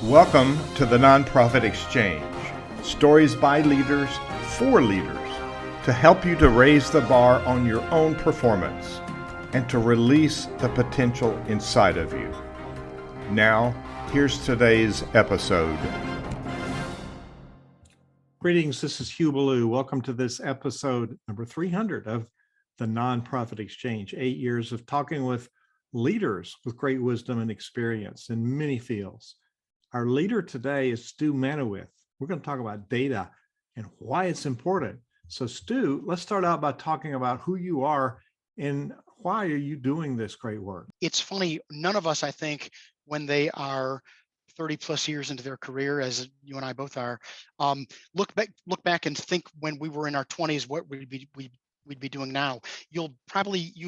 Welcome to the Nonprofit Exchange. Stories by leaders for leaders to help you to raise the bar on your own performance and to release the potential inside of you. Now, here's today's episode. Greetings, this is Hugh Ballou. Welcome to this episode number 300 of the Nonprofit Exchange. 8 years of talking with leaders with great wisdom and experience in many fields. Our leader today is Stu Manewith. We're going to talk about data and why it's important. So Stu, let's start out by talking about who you are and why are you doing this great work? It's funny, none of us, I think, when they are 30 plus years into their career, as you and I both are, look back and think when we were in our 20s, what we'd be doing now. You'll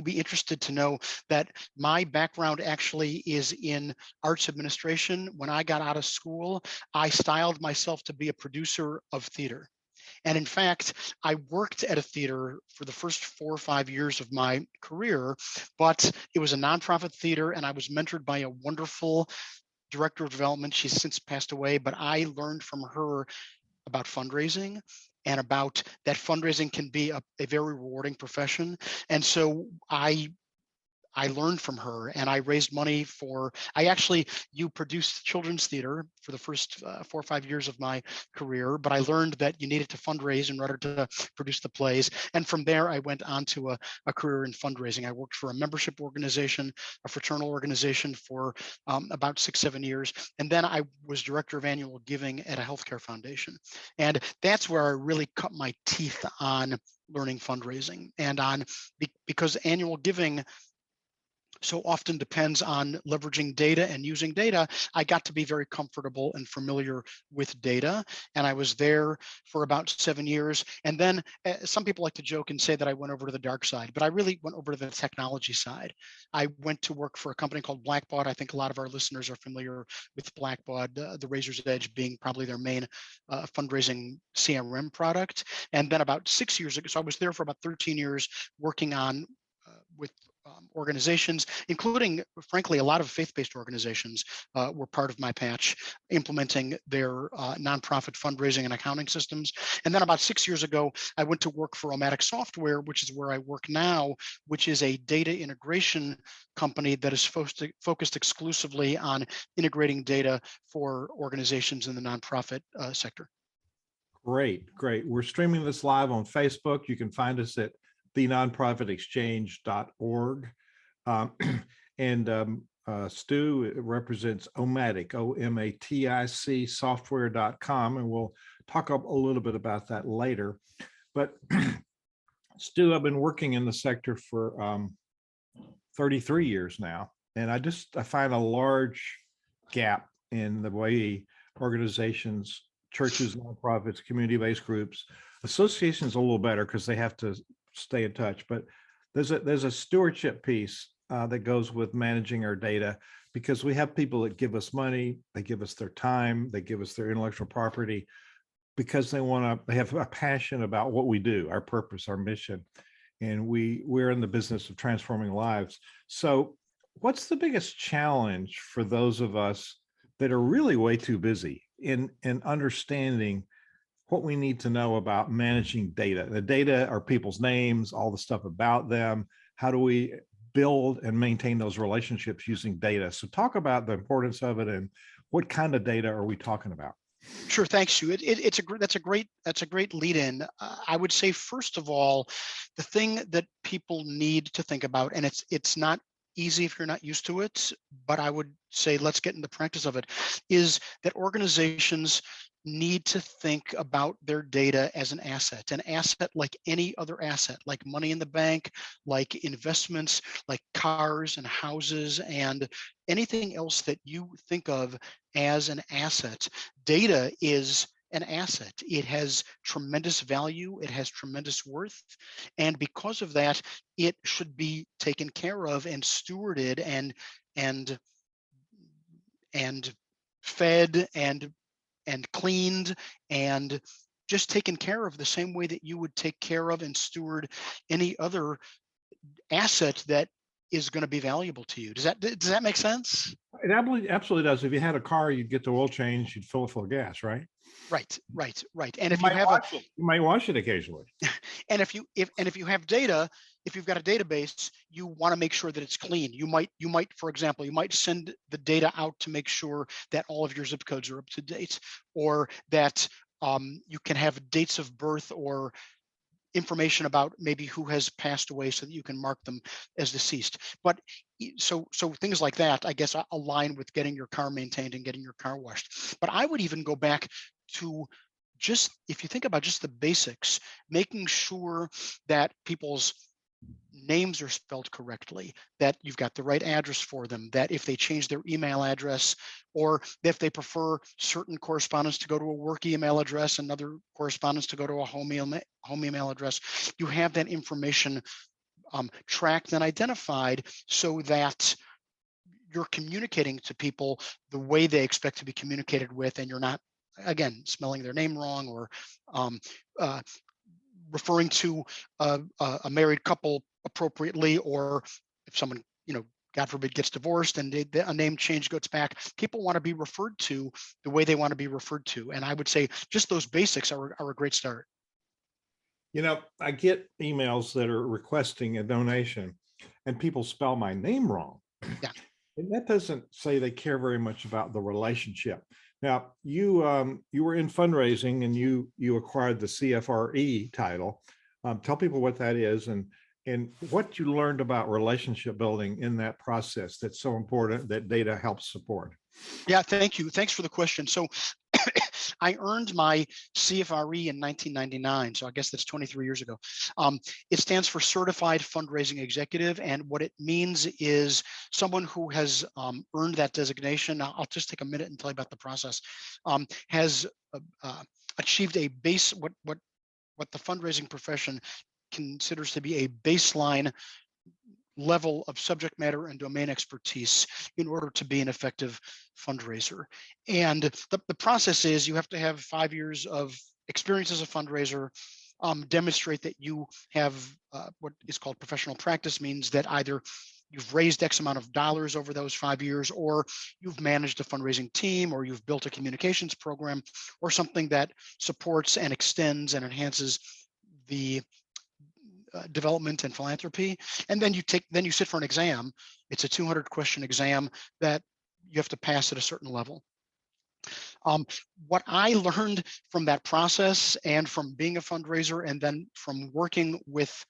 be interested to know that my background actually is in arts administration. When I got out of school, I styled myself to be a producer of theater. And in fact, I worked at a theater for the first 4 or 5 years of my career, but it was a nonprofit theater and I was mentored by a wonderful director of development. She's since passed away, but I learned from her about fundraising and about that fundraising can be a very rewarding profession. And so I learned from her and I raised money you produced children's theater for the first 4 or 5 years of my career, but I learned that you needed to fundraise in order to produce the plays. And from there, I went on to a career in fundraising. I worked for a membership organization, a fraternal organization for about 6-7 years. And then I was director of annual giving at a healthcare foundation. And that's where I really cut my teeth on learning fundraising because annual giving so often depends on leveraging data and using data. I got to be very comfortable and familiar with data. And I was there for about 7 years. And then some people like to joke and say that I went over to the dark side, but I really went over to the technology side. I went to work for a company called Blackbaud. I think a lot of our listeners are familiar with Blackbaud, the Razor's Edge being probably their main fundraising CRM product. And then about 6 years ago, so I was there for about 13 years working on with organizations, including, frankly, a lot of faith-based organizations were part of my patch, implementing their nonprofit fundraising and accounting systems. And then about 6 years ago, I went to work for Omatic Software, which is where I work now, which is a data integration company that is focused exclusively on integrating data for organizations in the nonprofit sector. Great. We're streaming this live on Facebook. You can find us at thenonprofitexchange.org. Stu represents Omatic, O-M-A-T-I-C software.com, and we'll talk a little bit about that later. But Stu, I've been working in the sector for 33 years now, and I find a large gap in the way organizations, churches, nonprofits, community-based groups, associations a little better because they have to stay in touch, but there's a stewardship piece that goes with managing our data, because we have people that give us money, they give us their time, they give us their intellectual property because they have a passion about what we do, our purpose, our mission, and we're in the business of transforming lives. So what's the biggest challenge for those of us that are really way too busy in understanding what we need to know about managing data? The data are people's names, all the stuff about them. How do we build and maintain those relationships using data? So talk about the importance of it and what kind of data are we talking about? Sure, thanks, Stu. That's a great lead in. I would say, first of all, the thing that people need to think about, and it's not easy if you're not used to it, but I would say let's get in the practice of it, is that organizations need to think about their data as an asset like any other asset, like money in the bank, like investments, like cars and houses, and anything else that you think of as an asset. Data is an asset. It has tremendous value. It has tremendous worth. And because of that, it should be taken care of and stewarded and fed and cleaned and just taken care of the same way that you would take care of and steward any other asset that is going to be valuable to you. Does that make sense? It absolutely does. If you had a car, you'd get the oil change, you'd fill it full of gas, right? Right. And You if you might have wash it. You might wash it occasionally. and if you have data, if you've got a database, you want to make sure that it's clean. You might, for example, you might send the data out to make sure that all of your zip codes are up to date, or that you can have dates of birth or information about maybe who has passed away so that you can mark them as deceased. But so things like that, I guess, align with getting your car maintained and getting your car washed. But I would even go back to just, if you think about just the basics, making sure that people's names are spelled correctly, that you've got the right address for them, that if they change their email address, or if they prefer certain correspondence to go to a work email address and other correspondence to go to a home email address, you have that information tracked and identified so that you're communicating to people the way they expect to be communicated with, and you're not, again, smelling their name wrong, or referring to a married couple appropriately, or if someone, God forbid, gets divorced and a name change goes back. People want to be referred to the way they want to be referred to. And I would say just those basics are a great start. I get emails that are requesting a donation and people spell my name wrong. Yeah. And that doesn't say they care very much about the relationship. Now, you were in fundraising and you acquired the CFRE title. Tell people what that is and what you learned about relationship building in that process that's so important that data helps support. Yeah, thank you. Thanks for the question. So I earned my CFRE in 1999, so I guess that's 23 years ago. It stands for Certified Fundraising Executive, and what it means is someone who has earned that designation. I'll just take a minute and tell you about the process. Has achieved a base, what the fundraising profession considers to be a baseline level of subject matter and domain expertise in order to be an effective fundraiser. And the process is you have to have 5 years of experience as a fundraiser, demonstrate that you have what is called professional practice, means that either you've raised X amount of dollars over those 5 years, or you've managed a fundraising team, or you've built a communications program, or something that supports and extends and enhances the development and philanthropy. And then you sit for an exam. It's a 200 question exam that you have to pass at a certain level. What I learned from that process and from being a fundraiser, and then from working with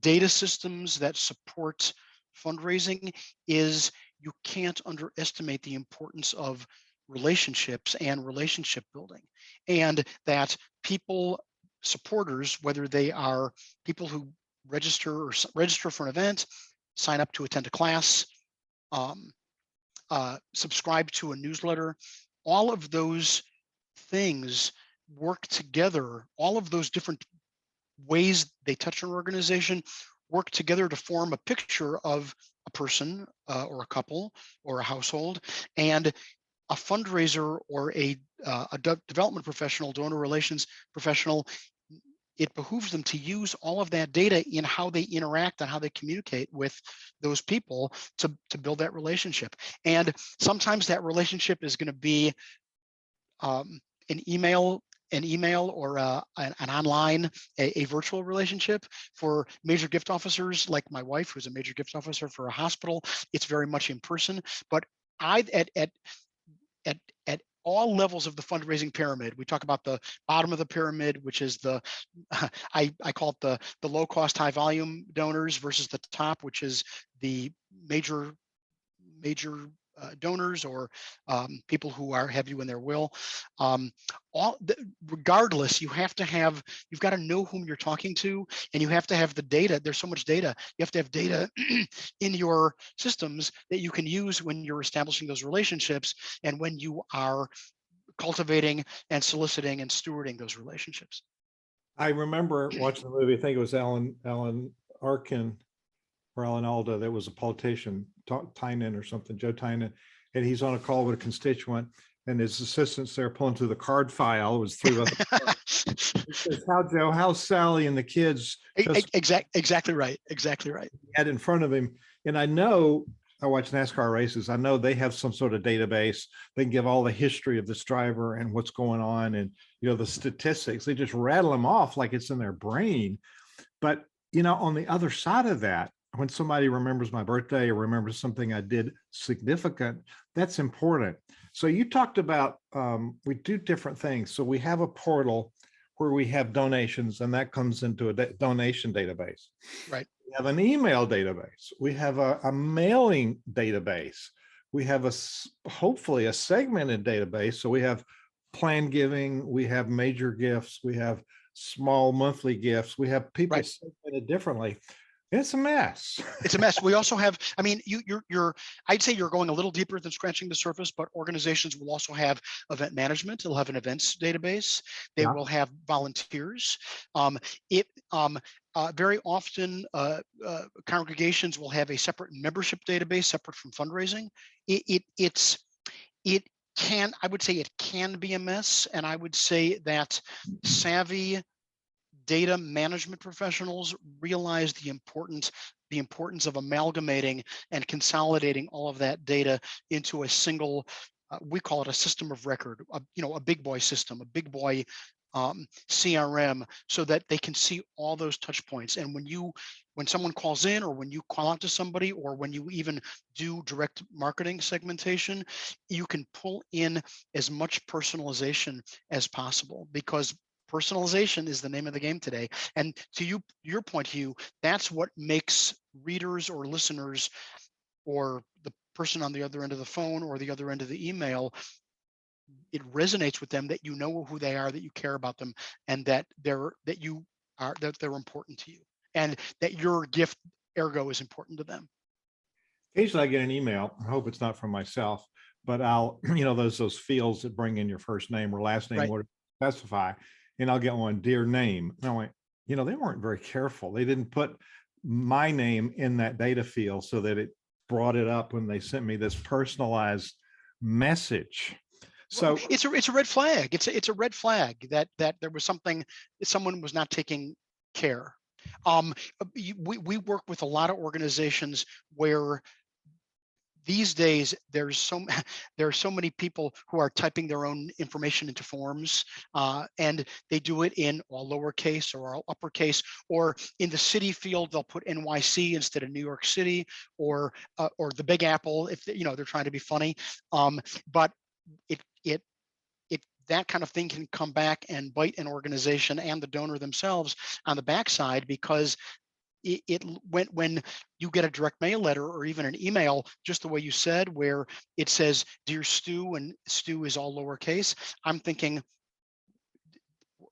data systems that support fundraising, is you can't underestimate the importance of relationships and relationship building, and that people, supporters, whether they are people who register for an event, sign up to attend a class, subscribe to a newsletter, all of those things work together. All of those different ways they touch an organization work together to form a picture of a person or a couple or a household. And a fundraiser or a development professional, donor relations professional, it behooves them to use all of that data in how they interact and how they communicate with those people to build that relationship. And sometimes that relationship is going to be an email or an online, a virtual relationship. For major gift officers like my wife, who's a major gift officer for a hospital, it's very much in person. But at all levels of the fundraising pyramid, we talk about the bottom of the pyramid, which is I call it the low cost, high volume donors, versus the top, which is the major donors, or people who are heavy in their will. Regardless, you've got to know whom you're talking to, and you have to have the data. There's so much data. You have to have data in your systems that you can use when you're establishing those relationships, and when you are cultivating and soliciting and stewarding those relationships. I remember watching the movie. I think it was Alan Arkin or Alan Alda. That was a politician, Tynan or something, Joe Tynan, and he's on a call with a constituent, and his assistants there pulling through the card file. It was three of us. He says, "How Joe? How's Sally and the kids?" Exactly right. Exactly right. He had in front of him, and I know I watch NASCAR races. I know they have some sort of database. They can give all the history of this driver and what's going on, and the statistics. They just rattle them off like it's in their brain. But on the other side of that, when somebody remembers my birthday or remembers something I did significant, that's important. So you talked about we do different things. So we have a portal where we have donations, and that comes into a donation database. Right. We have an email database. We have a mailing database. We have hopefully a segmented database. So we have planned giving, we have major gifts, we have small monthly gifts, we have people segmented differently. It's a mess. It's a mess. We also have, I mean, I'd say you're going a little deeper than scratching the surface, but organizations will also have event management. They'll have an events database. They will have volunteers. Very often, congregations will have a separate membership database, separate from fundraising. I would say it can be a mess. And I would say that savvy data management professionals realize the importance of amalgamating and consolidating all of that data into a single, we call it a system of record, a big boy system, a big boy CRM, so that they can see all those touch points. And when someone calls in, or when you call out to somebody, or when you even do direct marketing segmentation, you can pull in as much personalization as possible, because personalization is the name of the game today. And to your point, Hugh, that's what makes readers or listeners, or the person on the other end of the phone or the other end of the email, it resonates with them that you know who they are, that you care about them, and that they're important to you, and that your gift ergo is important to them. Occasionally I get an email. I hope it's not from myself, but I'll, those fields that bring in your first name or last name, or specify. And I'll get one, dear name. And I went, they weren't very careful. They didn't put my name in that data field so that it brought it up when they sent me this personalized message. So it's a red flag. It's a red flag that there was someone was not taking care. We work with a lot of organizations where these days there are so many people who are typing their own information into forms, and they do it in all lowercase or all uppercase, or in the city field they'll put NYC instead of New York City, or the Big Apple if they're trying to be funny. But that kind of thing can come back and bite an organization and the donor themselves on the backside, because when you get a direct mail letter or even an email, just the way you said, where it says "Dear Stu" and Stu is all lowercase, I'm thinking,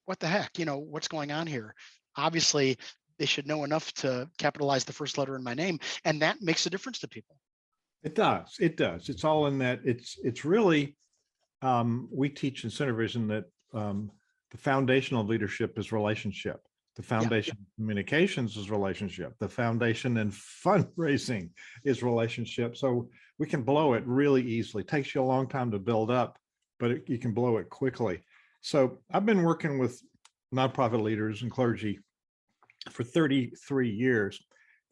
what the heck? What's going on here? Obviously, they should know enough to capitalize the first letter in my name, and that makes a difference to people. It does. It does. It's all in that. It's really. We teach in Center Vision that the foundation of leadership is relationship. The foundation of communications is relationship. The foundation in fundraising is relationship. So we can blow it really easily. It takes you a long time to build up, but you can blow it quickly. So I've been working with nonprofit leaders and clergy for 33 years.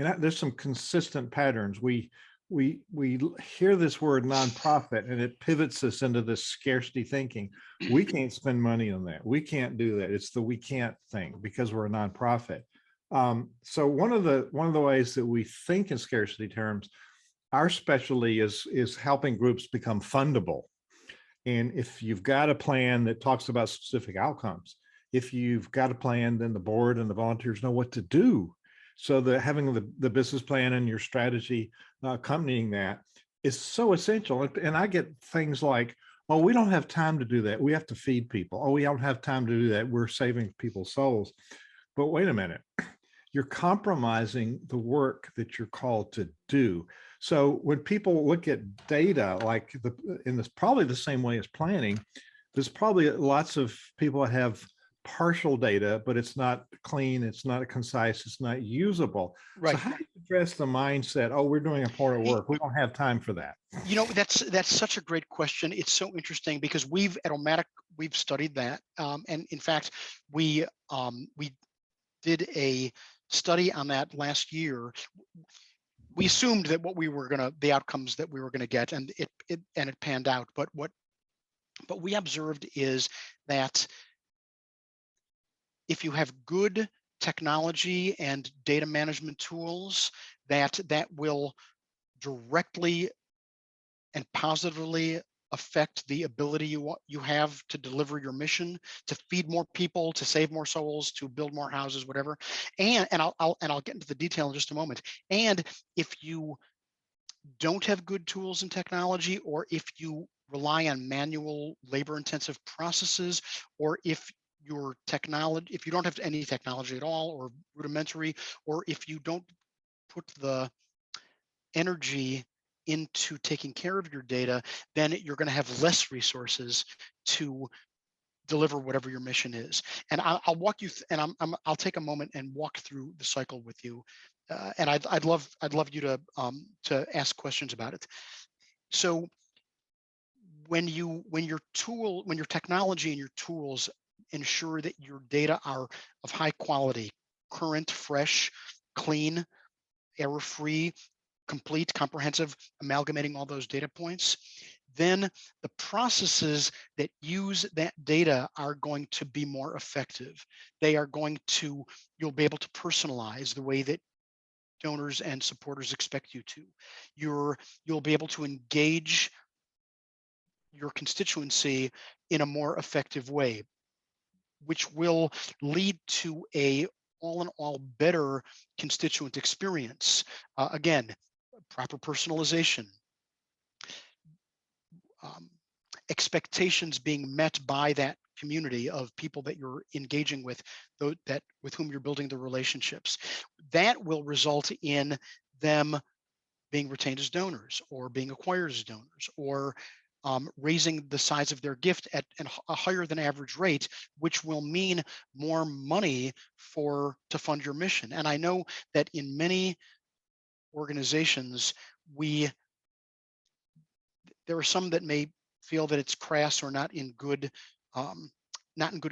And there's some consistent patterns. We hear this word nonprofit and it pivots us into this scarcity thinking. We can't spend money on that. We can't do that. It's the we can't thing because we're a nonprofit. So one of the ways that we think in scarcity terms, our specialty is helping groups become fundable. And if you've got a plan that talks about specific outcomes, if you've got a plan, then the board and the volunteers know what to do. So that having the business plan and your strategy accompanying that is so essential. And I get things like, oh, we don't have time to do that. We have to feed people. Oh, we don't have time to do that. We're saving people's souls. But wait a minute, you're compromising the work that you're called to do. So when people look at data, like in this probably the same way as planning, there's probably lots of people that have partial data, but it's not clean, it's not concise, it's not usable. So Right. how do you address the mindset, oh, we're doing a part of work, we don't have time for that? That's such a great question. It's so interesting because we've at Omatic, we've studied that. And in fact, we did a study on that last year. We assumed that the outcomes that we were gonna get, and it panned out. But what we observed is that if you have good technology and data management tools, that will directly and positively affect the ability you have to deliver your mission, to feed more people, to save more souls, to build more houses, whatever. And I'll get into the detail in just a moment. And if you don't have good tools and technology, or if you rely on manual labor-intensive processes, or if you don't have any technology at all, or rudimentary, or if you don't put the energy into taking care of your data, then you're going to have less resources to deliver whatever your mission is. And I'll walk you I'll take a moment and walk through the cycle with you. And I'd love you to ask questions about it. So when your technology and your tools ensure that your data are of high quality, current, fresh, clean, error-free, complete, comprehensive, amalgamating all those data points, then the processes that use that data are going to be more effective. You'll be able to personalize the way that donors and supporters expect you to. You'll be able to engage your constituency in a more effective way, which will lead to a all in all better constituent experience. Again, proper personalization, expectations being met by that community of people that you're engaging with, with whom you're building the relationships. That will result in them being retained as donors, or being acquired as donors, or raising the size of their gift at a higher than average rate, which will mean more money to fund your mission. And I know that in many organizations, there are some that may feel that it's crass or not in good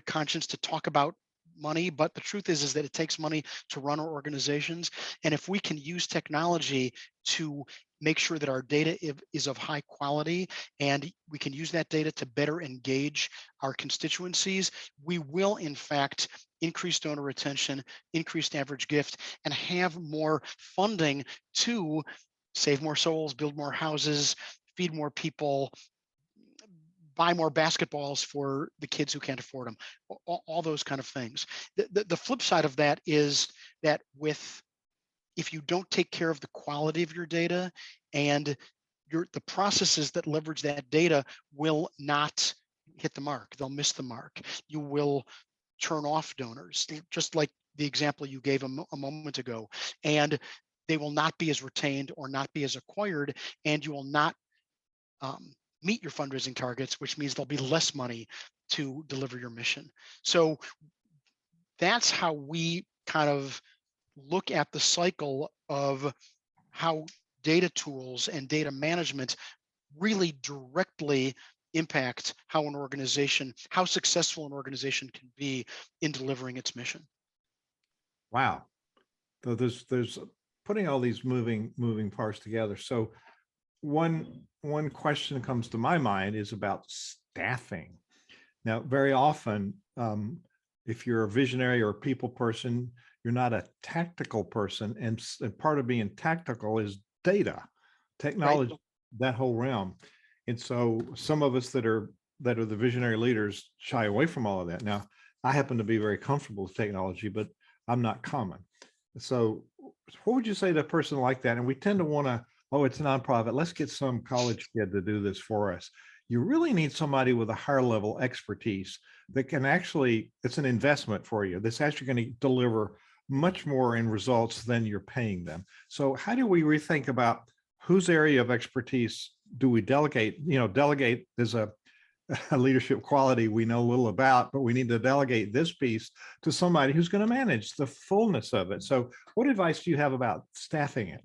conscience to talk about money, but the truth is that it takes money to run our organizations. And if we can use technology to make sure that our data is of high quality, and we can use that data to better engage our constituencies, we will in fact increase donor retention, increase average gift, and have more funding to save more souls, build more houses, feed more people, buy more basketballs for the kids who can't afford them, all those kind of things. The flip side of that is that if you don't take care of the quality of your data, and the processes that leverage that data will not hit the mark, they'll miss the mark. You will turn off donors, just like the example you gave a moment ago, and they will not be as retained or not be as acquired, and you will not meet your fundraising targets, which means there'll be less money to deliver your mission. So that's how we kind of look at the cycle of how data tools and data management really directly impact how successful an organization can be in delivering its mission. Wow. So there's putting all these moving parts together. So one question comes to my mind is about staffing. Now, very often, if you're a visionary or a people person, you're not a tactical person, and part of being tactical is data, technology, right, that whole realm. And so some of us that are the visionary leaders shy away from all of that. Now, I happen to be very comfortable with technology, but I'm not common. So what would you say to a person like that? And we tend to want to, oh, it's a nonprofit, let's get some college kid to do this for us. You really need somebody with a higher level expertise that can actually, it's an investment for you. That's actually going to deliver much more in results than you're paying them. So how do we rethink about whose area of expertise do we delegate? Delegate is leadership quality we know little about, but we need to delegate this piece to somebody who's going to manage the fullness of it. So what advice do you have about staffing it?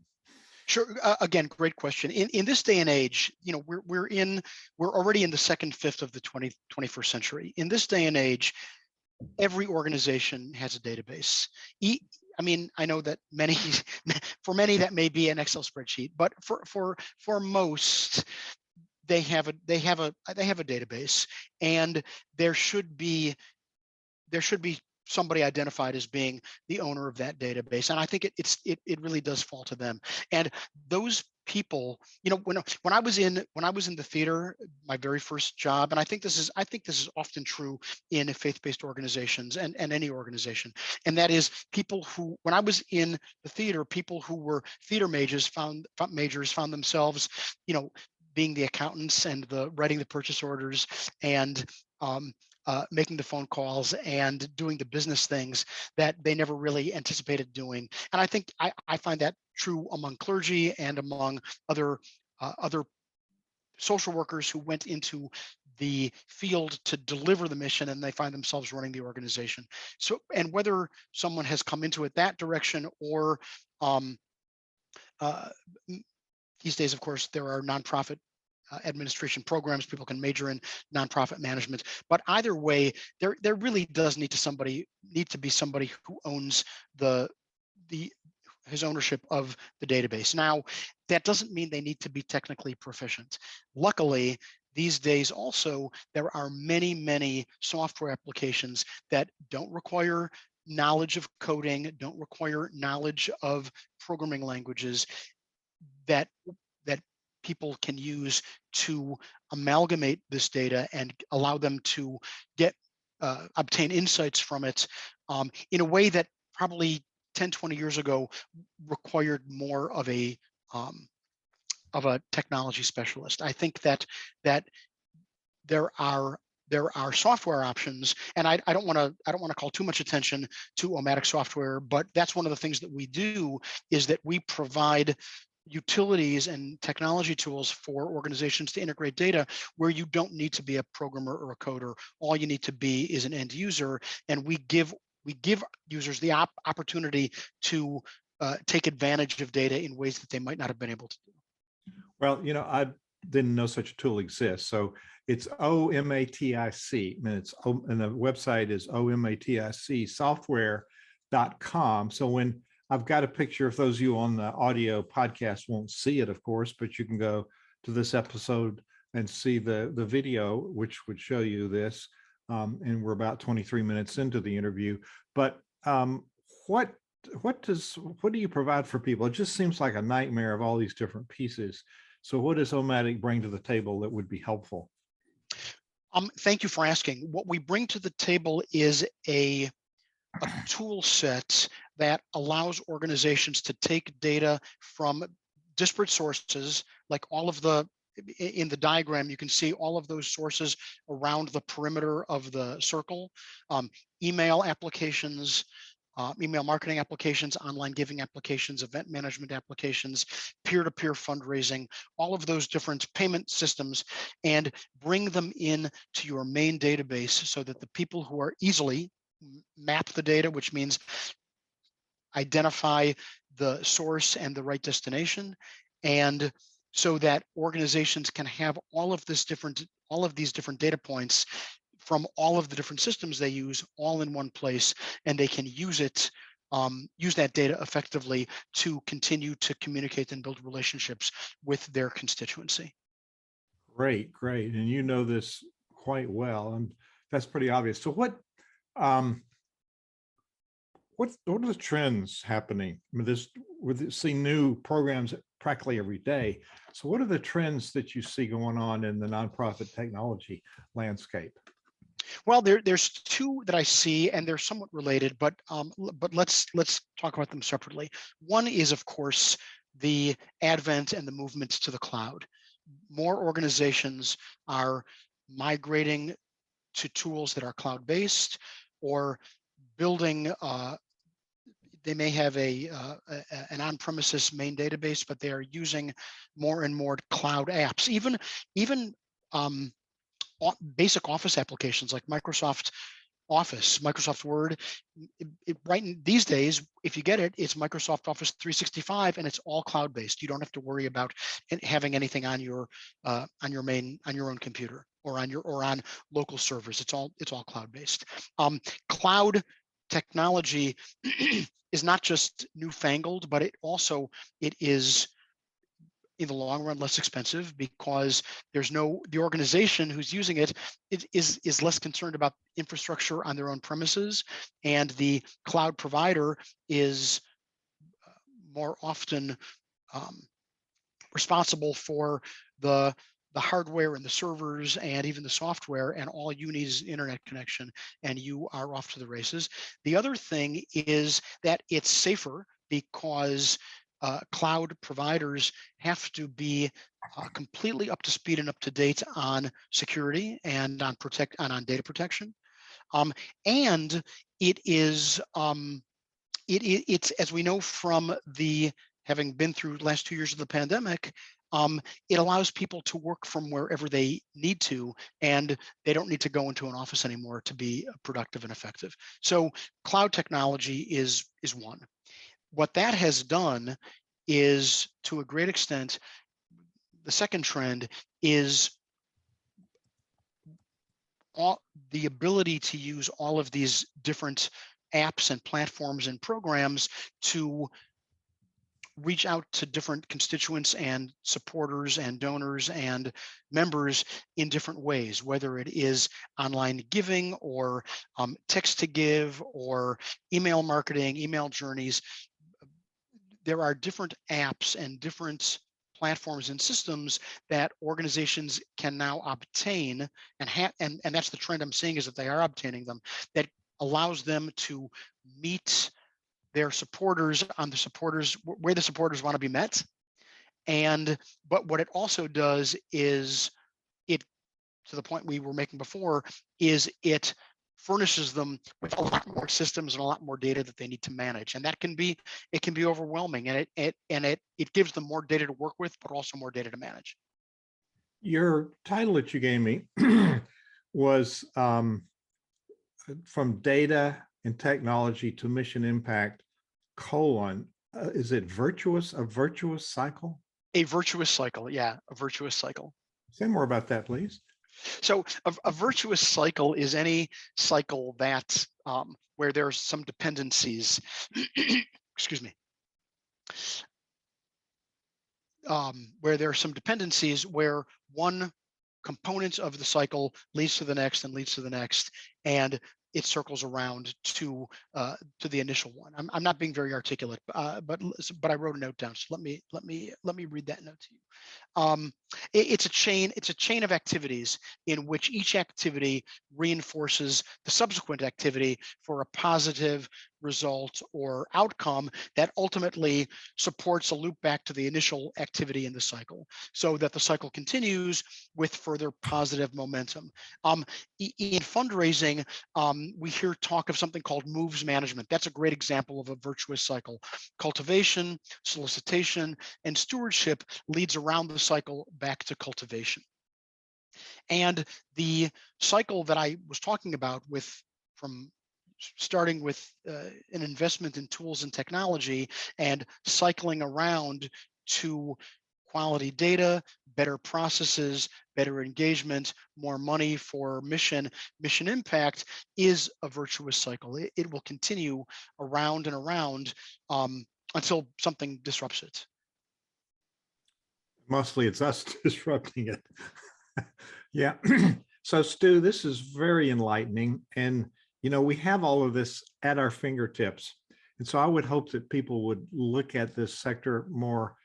Sure. Again, great question. In this day and age, we're already in the second fifth of the 21st century. In this day and age, every organization has a database. I mean, I know that for many that may be an Excel spreadsheet, but for most, they have a database, and there should be somebody identified as being the owner of that database. And I think it really does fall to them. And those people, when I was in the theater, my very first job, and I think this is often true in faith-based organizations and any organization, and that is people who, when I was in the theater, people who were theater majors found themselves, being the accountants and writing the purchase orders and making the phone calls and doing the business things that they never really anticipated doing. And I think I find that true among clergy and among other social workers who went into the field to deliver the mission, and they find themselves running the organization. So, and whether someone has come into it that direction or these days, of course, there are nonprofit administration programs. People can major in nonprofit management, but either way, there really does need to be somebody who owns his ownership of the database. Now, that doesn't mean they need to be technically proficient. Luckily, these days also, there are many software applications that don't require knowledge of coding, don't require knowledge of programming languages, that people can use to amalgamate this data and allow them to obtain insights from it in a way that probably 10, 20 years ago required more of a technology specialist. I think that there are software options, and I don't want to call too much attention to Omatic software, but that's one of the things that we do, is that we provide utilities and technology tools for organizations to integrate data where you don't need to be a programmer or a coder. All you need to be is an end user, and we give users the opportunity to take advantage of data in ways that they might not have been able to do. Well, I didn't know such a tool exists. So it's OMATIC, and the website is OMATIC software.com. So when I've got a picture, if those of you on the audio podcast won't see it, of course, but you can go to this episode and see the video, which would show you this. And we're about 23 minutes into the interview. But what do you provide for people? It just seems like a nightmare of all these different pieces. So what does Omatic bring to the table that would be helpful? Thank you for asking. What we bring to the table is a tool set that allows organizations to take data from disparate sources, like in the diagram, you can see all of those sources around the perimeter of the circle: email applications, email marketing applications, online giving applications, event management applications, peer-to-peer fundraising, all of those different payment systems, and bring them in to your main database so that the people who are easily map the data, which means identify the source and the right destination, and so that organizations can have all of these different data points from all of the different systems they use all in one place, and they can use that data effectively to continue to communicate and build relationships with their constituency. Great. And you know this quite well, and that's pretty obvious. So what are the trends happening? I mean, we're seeing new programs practically every day. So what are the trends that you see going on in the nonprofit technology landscape? Well, there's two that I see, and they're somewhat related, but let's talk about them separately. One is, of course, the advent and the movement to the cloud. More organizations are migrating to tools that are cloud-based, or building. They may have an on-premises main database, but they are using more and more cloud apps. Even basic office applications like Microsoft Office, Microsoft Word. These days, if you get it, it's Microsoft Office 365, and it's all cloud-based. You don't have to worry about having anything on your own computer or on local servers. It's all cloud-based. Cloud technology is not just newfangled, but it is in the long run less expensive, because the organization who's using it is less concerned about infrastructure on their own premises, and the cloud provider is more often responsible for the hardware and the servers and even the software, and all you need is internet connection, and you are off to the races. The other thing is that it's safer, because cloud providers have to be completely up to speed and up to date on security and on data protection. And it is it's, as we know from having been through the last 2 years of the pandemic, it allows people to work from wherever they need to, and they don't need to go into an office anymore to be productive and effective. So cloud technology is one. What that has done is, to a great extent, the second trend is the ability to use all of these different apps and platforms and programs to reach out to different constituents and supporters and donors and members in different ways, whether it is online giving or text to give or email marketing, email journeys. There are different apps and different platforms and systems that organizations can now obtain, and that's the trend I'm seeing, is that they are obtaining them, that allows them to meet their supporters where the supporters want to be met. But what it also does is, to the point we were making before, is it furnishes them with a lot more systems and a lot more data that they need to manage, and it can be overwhelming, and it gives them more data to work with, but also more data to manage. Your title that you gave me was from data and technology to mission impact, : is it a virtuous cycle? A virtuous cycle, yeah, a virtuous cycle. Say more about that, please. So a virtuous cycle is any cycle that where there's some dependencies, excuse me, where there are some dependencies, where one component of the cycle leads to the next and leads to the next, and it circles around to the initial one. I'm not being very articulate, but I wrote a note down. So let me read that note to you. It's a chain of activities in which each activity reinforces the subsequent activity for a positive result or outcome that ultimately supports a loop back to the initial activity in the cycle, so that the cycle continues with further positive momentum. In fundraising, we hear talk of something called moves management. That's a great example of a virtuous cycle. Cultivation, solicitation, and stewardship leads around the cycle back to cultivation. And the cycle that I was talking about, from starting with an investment in tools and technology and cycling around to quality data, better processes, better engagement, more money for mission impact, is a virtuous cycle. It will continue around and around until something disrupts it. Mostly it's us disrupting it. Yeah. So Stu, this is very enlightening. And, we have all of this at our fingertips. And so I would hope that people would look at this sector more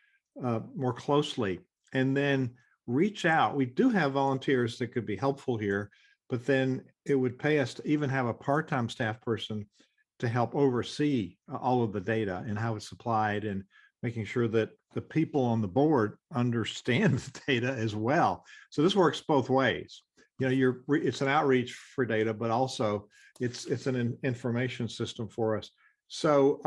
closely, and then reach out. We do have volunteers that could be helpful here, but then it would pay us to even have a part-time staff person to help oversee all of the data and how it's applied, and making sure that the people on the board understand the data as well. So this works both ways. It's an outreach for data, but also it's an information system for us. So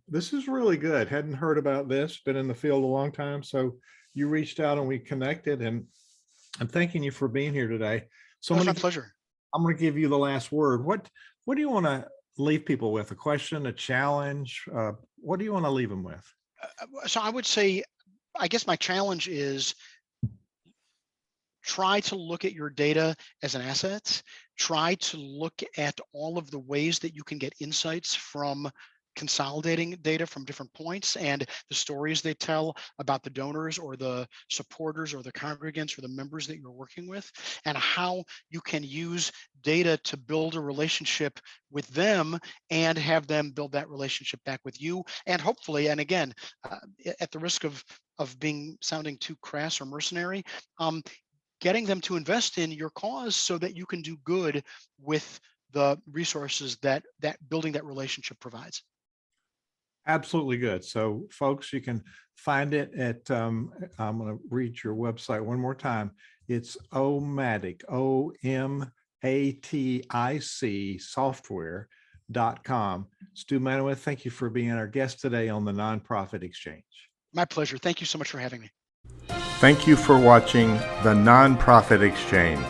this is really good. Hadn't heard about this, been in the field a long time. So you reached out and we connected, and I'm thanking you for being here today. So That was my pleasure. I'm going to give you the last word. What do you want to leave people with? A question, a challenge? What do you want to leave them with? So I would say, I guess my challenge is try to look at your data as an asset. Try to look at all of the ways that you can get insights from consolidating data from different points and the stories they tell about the donors or the supporters or the congregants or the members that you're working with, and how you can use data to build a relationship with them and have them build that relationship back with you. And hopefully, and again, at the risk of sounding too crass or mercenary, getting them to invest in your cause so that you can do good with the resources that building that relationship provides. Absolutely good. So folks, you can find it at, I'm going to read your website one more time. It's Omatic, OMATIC software.com. Stu Manewith, thank you for being our guest today on the Nonprofit Exchange. My pleasure. Thank you so much for having me. Thank you for watching the Nonprofit Exchange.